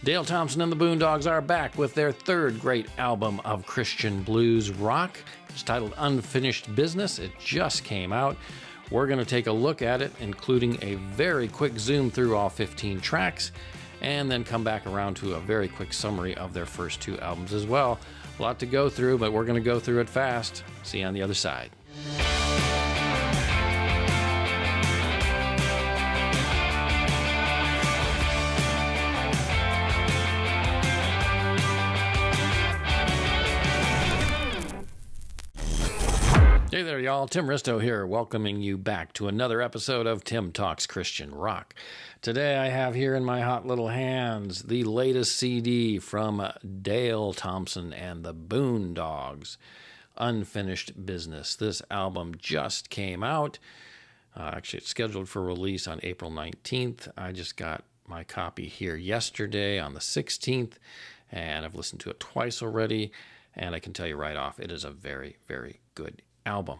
Dale Thompson and the Boon Dogs are back with their third great album of Christian blues rock. It's titled Unfinished Business. It just came out. We're going to take a look at it, including a very quick zoom through all 15 tracks, and then come back around to a very quick summary of their first two albums as well. A lot to go through, but we're going to go through it fast. See you on the other side. Hey there, y'all. Tim Risto here, welcoming you back to another episode of Tim Talks Christian Rock. Today I have here in my hot little hands the latest CD from Dale Thompson and the Boon Dogs, Unfinished Business. This album just came out. Actually, it's scheduled for release on April 19th. I just got my copy here yesterday on the 16th, and I've listened to it twice already, and I can tell you right off, it is a very, very good album.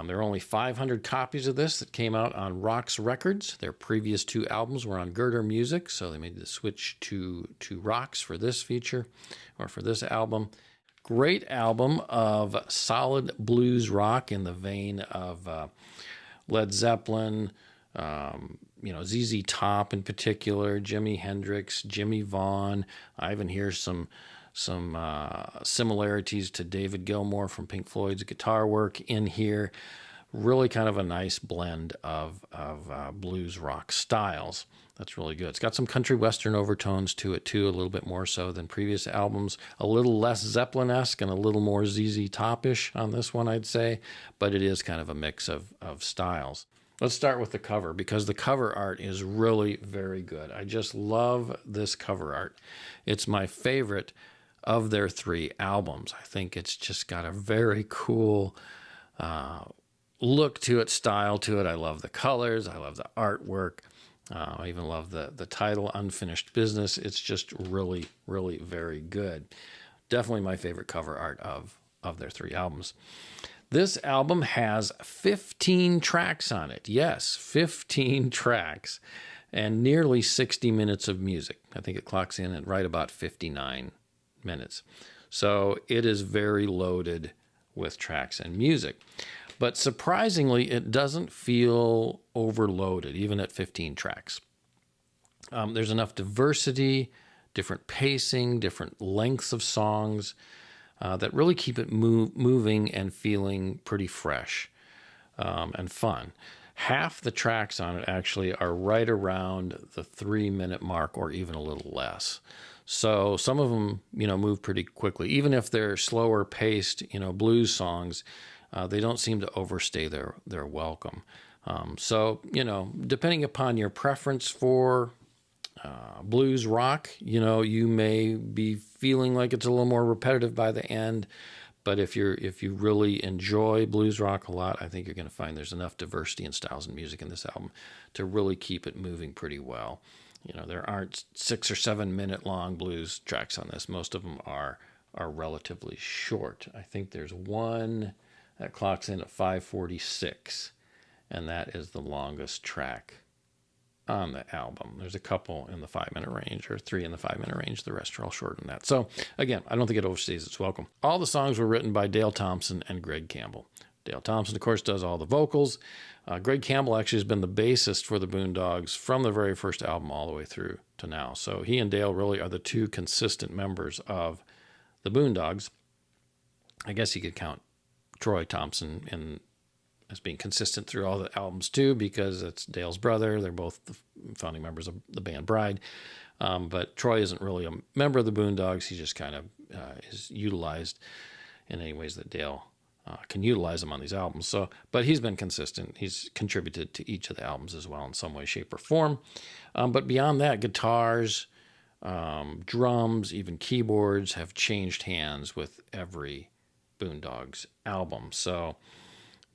There are only 500 copies of this that came out on Roxx Records. Their previous two albums were on Girder Music, so they made the switch to Roxx for this feature, or for this album. Great album of solid blues rock in the vein of Led Zeppelin, ZZ Top in particular, Jimi Hendrix, Jimmy Vaughn. I even hear some similarities to David Gilmour from Pink Floyd's guitar work in here. Really kind of a nice blend of blues rock styles. That's really good. It's got some country western overtones to it too, a little bit more so than previous albums. A little less Zeppelin-esque and a little more ZZ Top-ish on this one, I'd say. But it is kind of a mix of styles. Let's start with the cover, because the cover art is really very good. I just love this cover art. It's my favorite of their three albums. I think it's just got a very cool look to it, style to it. I love the colors. I love the artwork. I even love the title, Unfinished Business. It's just really, really very good. Definitely my favorite cover art of their three albums. This album has 15 tracks on it. Yes, 15 tracks and nearly 60 minutes of music. I think it clocks in at right about 59 minutes. So it is very loaded with tracks and music. But surprisingly, it doesn't feel overloaded, even at 15 tracks. There's enough diversity, different pacing, different lengths of songs, that really keep it moving and feeling pretty fresh and fun. Half the tracks on it actually are right around the 3-minute mark or even a little less. So some of them, move pretty quickly. Even if they're slower paced, blues songs, they don't seem to overstay their welcome. So, depending upon your preference for blues rock, you may be feeling like it's a little more repetitive by the end, but if you really enjoy blues rock a lot, I think you're going to find there's enough diversity in styles and music in this album to really keep it moving pretty well. There aren't 6 or 7 minute long blues tracks on this. Most of them are relatively short. I think there's one that clocks in at 5:46, and that is the longest track on the album. There's a couple in the 5-minute range, or 3 in the 5-minute range. The rest are all shorter than that. So again, I don't think it overstays its welcome. All the songs were written by Dale Thompson and Greg Campbell. Dale Thompson, of course, does all the vocals. Greg Campbell actually has been the bassist for the Boon Dogs from the very first album all the way through to now. So he and Dale really are the two consistent members of the Boon Dogs. I guess you could count Troy Thompson as being consistent through all the albums too, because it's Dale's brother. They're both the founding members of the band Bride. But Troy isn't really a member of the Boon Dogs. He just kind of is utilized in any ways that Dale can utilize him on these albums. But he's been consistent. He's contributed to each of the albums as well in some way, shape, or form. But beyond that, guitars, drums, even keyboards have changed hands with every Boon Dogs album. So,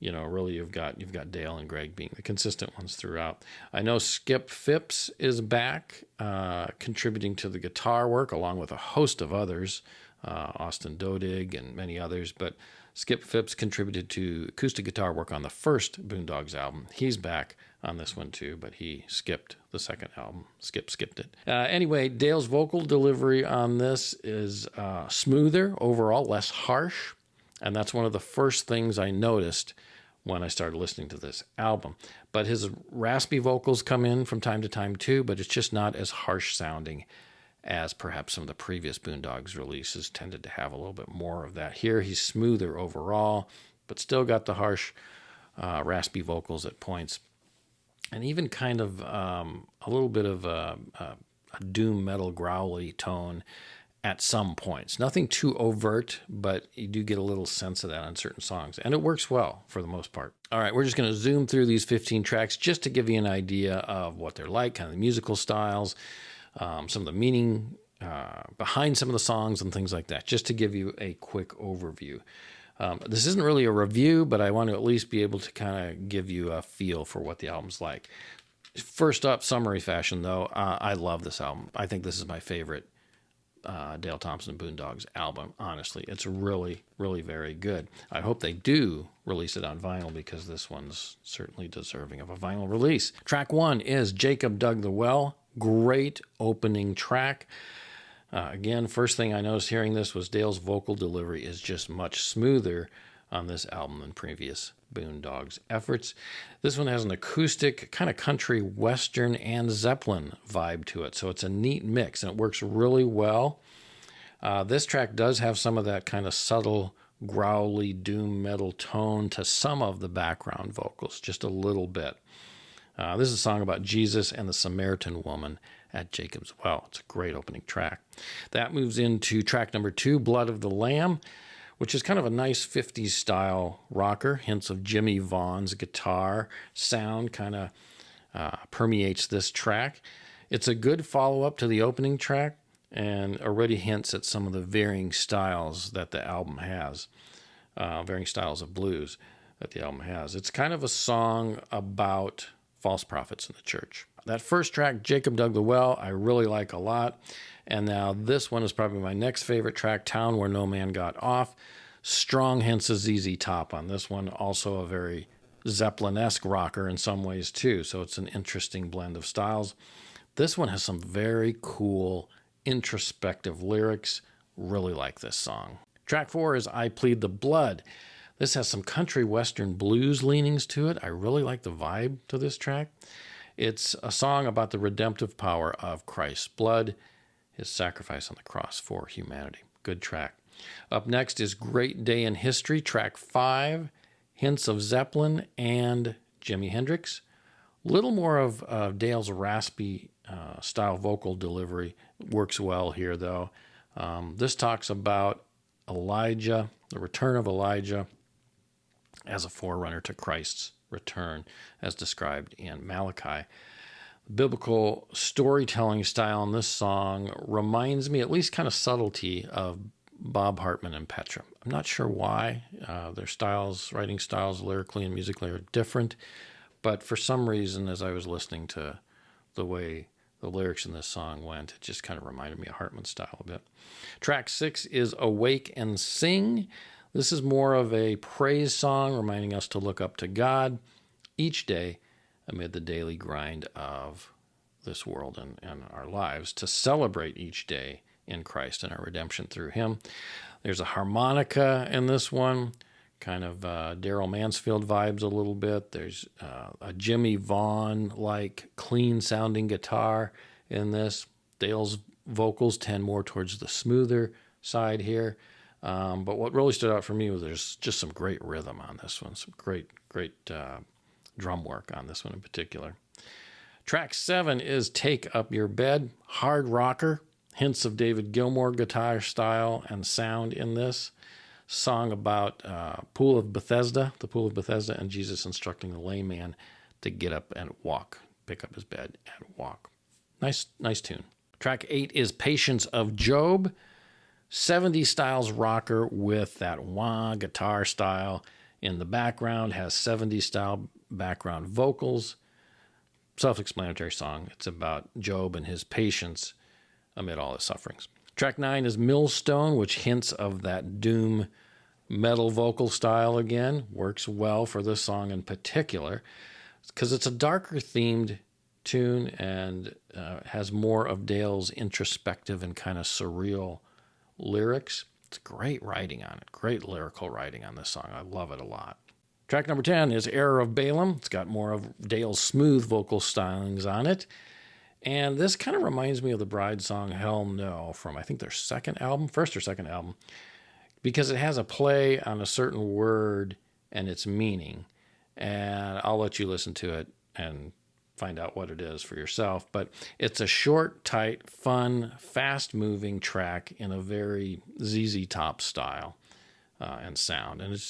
really you've got Dale and Greg being the consistent ones throughout. I know Skip Phipps is back, contributing to the guitar work along with a host of others, Austin Dodig and many others, but Skip Phipps contributed to acoustic guitar work on the first Boon Dogs album. He's back on this one too, but he skipped the second album. Skipped it. Anyway, Dale's vocal delivery on this is smoother overall, less harsh, and that's one of the first things I noticed when I started listening to this album. But his raspy vocals come in from time to time too, but it's just not as harsh sounding as perhaps some of the previous Boon Dogs releases tended to have a little bit more of that. Here he's smoother overall, but still got the harsh, raspy vocals at points. And even kind of a little bit of a doom metal growly tone at some points. Nothing too overt, but you do get a little sense of that on certain songs. And it works well for the most part. All right, we're just going to zoom through these 15 tracks just to give you an idea of what they're like, kind of the musical styles, some of the meaning behind some of the songs and things like that, just to give you a quick overview. This isn't really a review, but I want to at least be able to kind of give you a feel for what the album's like. First up, summary fashion, though, I love this album. I think this is my favorite Dale Thompson Boon Dogs album, honestly. It's really, really very good. I hope they do release it on vinyl because this one's certainly deserving of a vinyl release. Track 1 is Jacob Dug the Well. Great opening track. Again, first thing I noticed hearing this was Dale's vocal delivery is just much smoother on this album than previous Boon Dogs efforts. This one has an acoustic, kind of country, western, and Zeppelin vibe to it, so it's a neat mix, and it works really well. This track does have some of that kind of subtle, growly, doom metal tone to some of the background vocals, just a little bit. This is a song about Jesus and the Samaritan woman at Jacob's Well. It's a great opening track. That moves into track number 2, Blood of the Lamb, which is kind of a nice 50s style rocker. Hints of Jimmy Vaughn's guitar sound kind of permeates this track. It's a good follow-up to the opening track and already hints at some of the varying styles that the album has, varying styles of blues that the album has. It's kind of a song about false prophets in the church. That first track, Jacob Dug the Well, I really like a lot. And now this one is probably my next favorite track, Town Where No Man Got Off. Strong hints of ZZ Top on this one. Also a very Zeppelin-esque rocker in some ways too. So it's an interesting blend of styles. This one has some very cool introspective lyrics. Really like this song. Track 4 is I Plead the Blood. This has some country western blues leanings to it. I really like the vibe to this track. It's a song about the redemptive power of Christ's blood, his sacrifice on the cross for humanity. Good track. Up next is Great Day in History, track 5, hints of Zeppelin and Jimi Hendrix. Little more of Dale's raspy style vocal delivery works well here, though. This talks about Elijah, the return of Elijah, as a forerunner to Christ's return, as described in Malachi. The biblical storytelling style in this song reminds me, at least kind of subtlety, of Bob Hartman and Petra. I'm not sure why. Their styles, writing styles, lyrically and musically are different, but for some reason, as I was listening to the way the lyrics in this song went, it just kind of reminded me of Hartman's style a bit. Track 6 is Awake and Sing. This is more of a praise song, reminding us to look up to God each day amid the daily grind of this world and our lives, to celebrate each day in Christ and our redemption through him. There's a harmonica in this one, kind of Daryl Mansfield vibes a little bit. There's a Jimmy Vaughn-like clean-sounding guitar in this. Dale's vocals tend more towards the smoother side here. But what really stood out for me was there's just some great rhythm on this one, some great drum work on this one in particular. Track 7 is Take Up Your Bed, hard rocker, hints of David Gilmour guitar style and sound in this. Song about the Pool of Bethesda, and Jesus instructing the lame man to get up and walk, pick up his bed and walk. Nice tune. Track 8 is Patience of Job, 70s styles rocker with that wah guitar style in the background, has 70s style background vocals. Self-explanatory song. It's about Job and his patience amid all his sufferings. Track 9 is Millstone, which hints of that doom metal vocal style again. Works well for this song in particular. because it's a darker themed tune and has more of Dale's introspective and kind of surreal lyrics. It's great writing on it, great lyrical writing on this song. I love it a lot. Track number 10 is Error of Balaam. It's got more of Dale's smooth vocal stylings on it. And this kind of reminds me of the Bride song Hell No from, I think, their first or second album, because it has a play on a certain word and its meaning. And I'll let you listen to it and find out what it is for yourself. But it's a short, tight, fun, fast-moving track in a very ZZ Top style and sound. And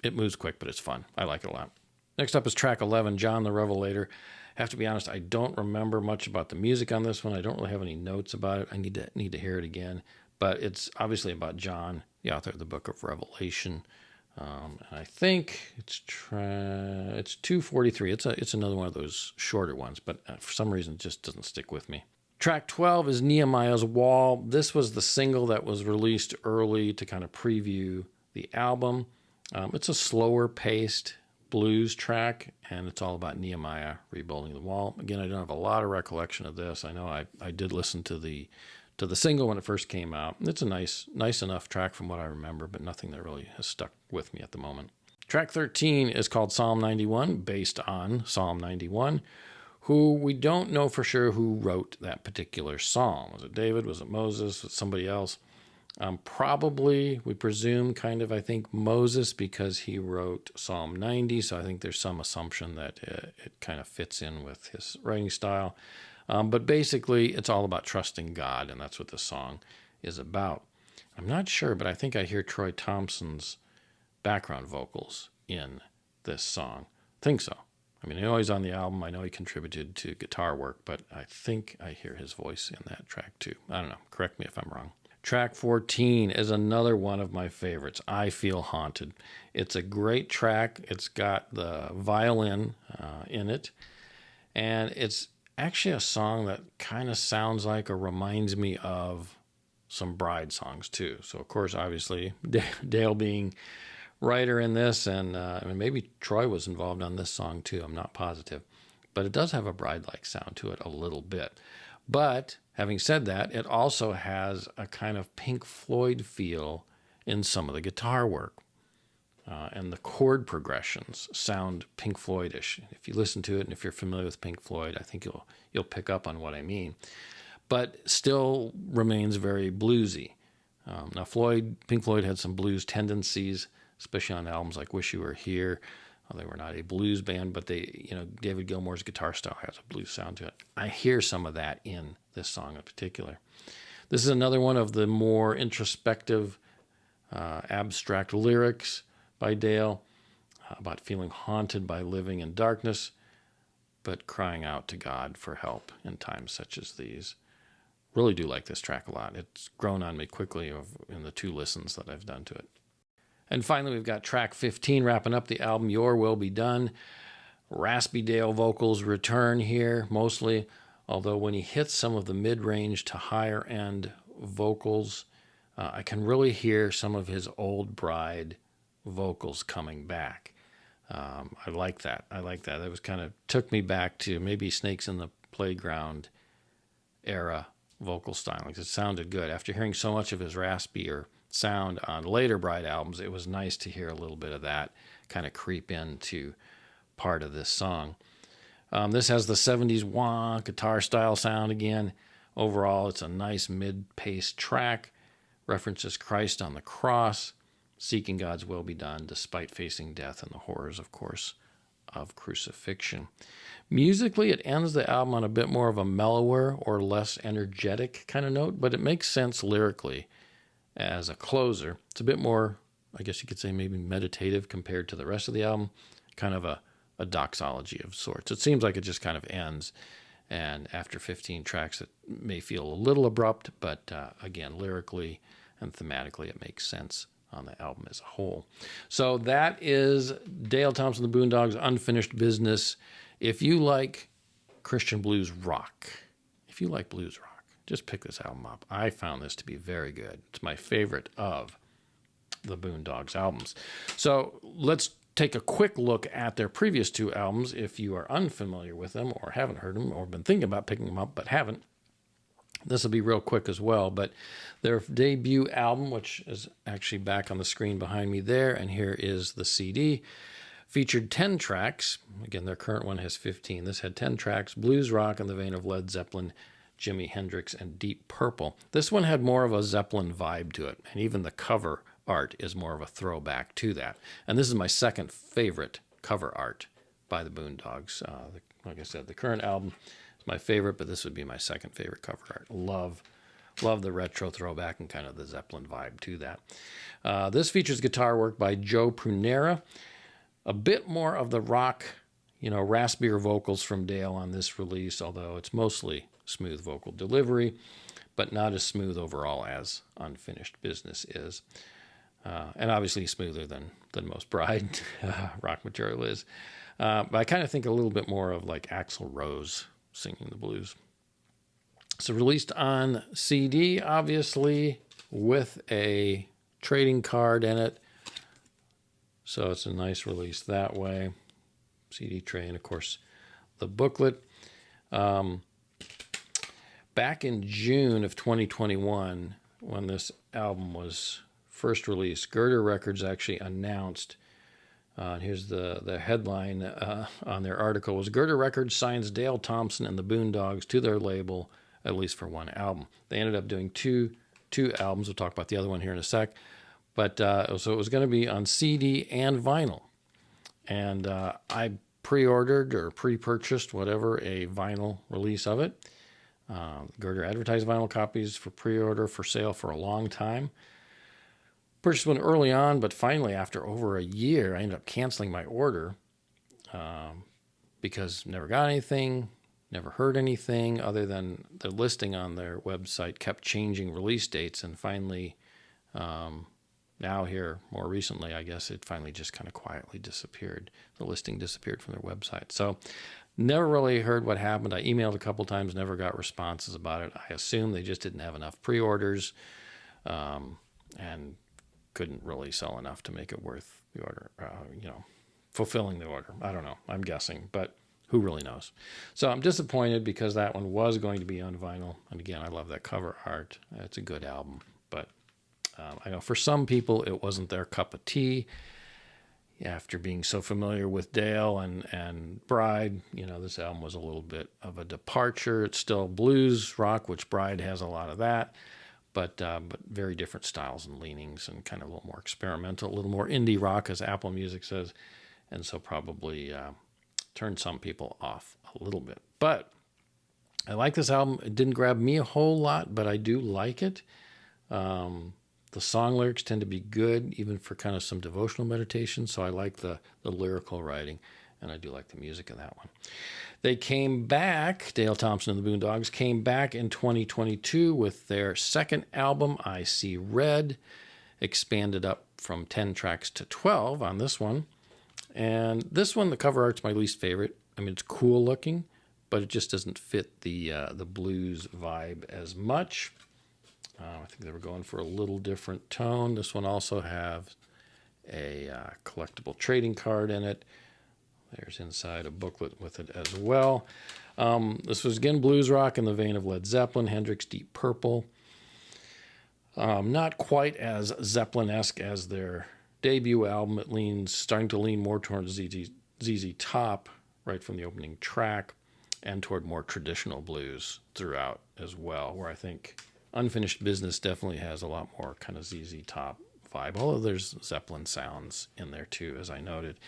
it moves quick, but it's fun. I like it a lot. Next up is track 11, John the Revelator. I have to be honest, I don't remember much about the music on this one. I don't really have any notes about it. I need to hear it again. But it's obviously about John, the author of the book of Revelation. And I think it's 2:43. It's another one of those shorter ones, but for some reason it just doesn't stick with me. Track 12 is Nehemiah's Wall. This was the single that was released early to kind of preview the album. It's a slower paced blues track, and it's all about Nehemiah rebuilding the wall. Again, I don't have a lot of recollection of this. I know I did listen to the single when it first came out. It's a nice enough track from what I remember, but nothing that really has stuck with me at the moment. Track 13 is called Psalm 91, based on Psalm 91, who we don't know for sure who wrote that particular psalm. Was it David? Was it Moses? Was it somebody else? Probably, we presume, I think Moses, because he wrote Psalm 90, so I think there's some assumption that it kind of fits in with his writing style. But basically, it's all about trusting God, and that's what the song is about. I'm not sure, but I think I hear Troy Thompson's background vocals in this song. I think so. I mean, I know he's on the album. I know he contributed to guitar work, but I think I hear his voice in that track too. I don't know. Correct me if I'm wrong. Track 14 is another one of my favorites, I Feel Haunted. It's a great track. It's got the violin in it, and it's actually a song that kind of sounds like or reminds me of some Bride songs too. So, of course, obviously, Dale being writer in this, and maybe Troy was involved on this song too. I'm not positive. But it does have a Bride-like sound to it a little bit. But having said that, it also has a kind of Pink Floyd feel in some of the guitar work. And the chord progressions sound Pink Floyd-ish. If you listen to it, and if you're familiar with Pink Floyd, I think you'll pick up on what I mean. But still remains very bluesy. Now, Pink Floyd had some blues tendencies, especially on albums like Wish You Were Here. They were not a blues band, but David Gilmour's guitar style has a blues sound to it. I hear some of that in this song in particular. This is another one of the more introspective, abstract lyrics by Dale about feeling haunted by living in darkness, but crying out to God for help in times such as these. Really do like this track a lot. It's grown on me quickly in the 2 listens that I've done to it. And finally, we've got track 15 wrapping up the album, Your Will Be Done. Raspy Dale vocals return here mostly, although when he hits some of the mid-range to higher-end vocals, I can really hear some of his old Bride vocals coming back. I like that. That was kind of took me back to maybe Snakes in the Playground era vocal stylings. It sounded good. After hearing so much of his raspier sound on later Bride albums, it was nice to hear a little bit of that kind of creep into part of this song. This has the 70s wah guitar style sound again. Overall, it's a nice mid-paced track. References Christ on the cross, seeking God's will be done despite facing death and the horrors, of course, of crucifixion. Musically, it ends the album on a bit more of a mellower or less energetic kind of note, but it makes sense lyrically as a closer. It's a bit more, I guess you could say, maybe meditative compared to the rest of the album, kind of a doxology of sorts. It seems like it just kind of ends, and after 15 tracks, it may feel a little abrupt, but again, lyrically and thematically, it makes sense on the album as a whole. So that is Dale Thompson, the Boon Dogs, Unfinished Business. If you like Christian blues rock, just pick this album up. I found this to be very good. It's my favorite of the Boon Dogs albums. So let's take a quick look at their previous two albums if you are unfamiliar with them or haven't heard them or been thinking about picking them up but haven't. This will be real quick as well, but their debut album, which is actually back on the screen behind me there, and here is the CD, featured 10 tracks. Again, their current one has 15. This had 10 tracks, blues rock in the vein of Led Zeppelin, Jimi Hendrix, and Deep Purple. This one had more of a Zeppelin vibe to it, and even the cover art is more of a throwback to that. And this is my second favorite cover art by the Boon Dogs. Like I said, the current album is my favorite, but this would be my second favorite cover art. Love the retro throwback and kind of the Zeppelin vibe to that. This features guitar work by Joe Prunera. A bit more of the rock, raspier vocals from Dale on this release, although it's mostly smooth vocal delivery, but not as smooth overall as Unfinished Business is. And obviously smoother than most Bride rock material is. But I kind of think a little bit more of like Axl Rose singing the blues. So released on CD, obviously, with a trading card in it. So it's a nice release that way. CD tray and, of course, the booklet. Back in June of 2021, when this album was first released, Girder Records actually announced, here's the headline on their article, was Girder Records signs Dale Thompson and the Boon Dogs to their label, at least for one album. They ended up doing two albums. We'll talk about the other one here in a sec. But so it was going to be on CD and vinyl. And I pre-ordered or pre-purchased, whatever, a vinyl release of it. Girder advertised vinyl copies for pre-order for sale for a long time. Purchased one early on, but finally, after over a year, I ended up canceling my order because never got anything, never heard anything other than the listing on their website kept changing release dates. And finally, now here, more recently, I guess it finally just kind of quietly disappeared. The listing disappeared from their website. So never really heard what happened. I emailed a couple times, never got responses about it. I assume they just didn't have enough pre-orders and couldn't really sell enough to make it worth the order, fulfilling the order. I don't know. I'm guessing, but who really knows? So I'm disappointed because that one was going to be on vinyl. And again, I love that cover art. It's a good album, but I know for some people it wasn't their cup of tea. After being so familiar with Dale and Bride, this album was a little bit of a departure. It's still blues rock, which Bride has a lot of that, but very different styles and leanings and kind of a little more experimental, a little more indie rock, as Apple Music says, and so probably turned some people off a little bit. But I like this album. It didn't grab me a whole lot, but I do like it. The song lyrics tend to be good, even for kind of some devotional meditation. So I like the lyrical writing, and I do like the music in that one. They came back, Dale Thompson and the Boon Dogs came back in 2022 with their second album, I See Red, expanded up from 10 tracks to 12 on this one. And this one, the cover art's my least favorite. I mean, it's cool looking, but it just doesn't fit the blues vibe as much. I think they were going for a little different tone. This one also has a collectible trading card in it. There's inside a booklet with it as well. This was, again, blues rock in the vein of Led Zeppelin, Hendrix, Deep Purple. Not quite as Zeppelin-esque as their debut album. It starting to lean more towards ZZ Top right from the opening track and toward more traditional blues throughout as well, where I think Unfinished Business definitely has a lot more kind of ZZ Top vibe, although there's Zeppelin sounds in there too, as I noted.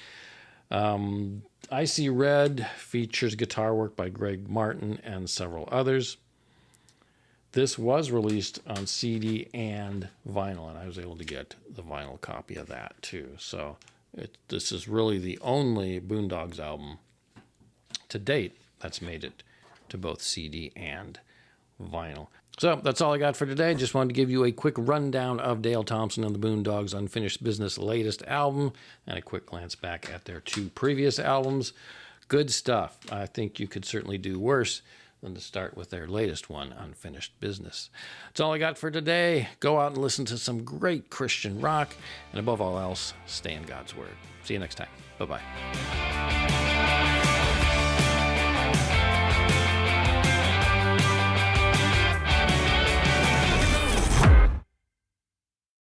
I See Red features guitar work by Greg Martin and several others. This was released on CD and vinyl, and I was able to get the vinyl copy of that too. So this is really the only Boon Dogs album to date that's made it to both CD and vinyl. So that's all I got for today. Just wanted to give you a quick rundown of Dale Thompson and the Boon Dogs' Unfinished Business latest album and a quick glance back at their two previous albums. Good stuff. I think you could certainly do worse than to start with their latest one, Unfinished Business. That's all I got for today. Go out and listen to some great Christian rock, and above all else, stay in God's Word. See you next time. Bye-bye.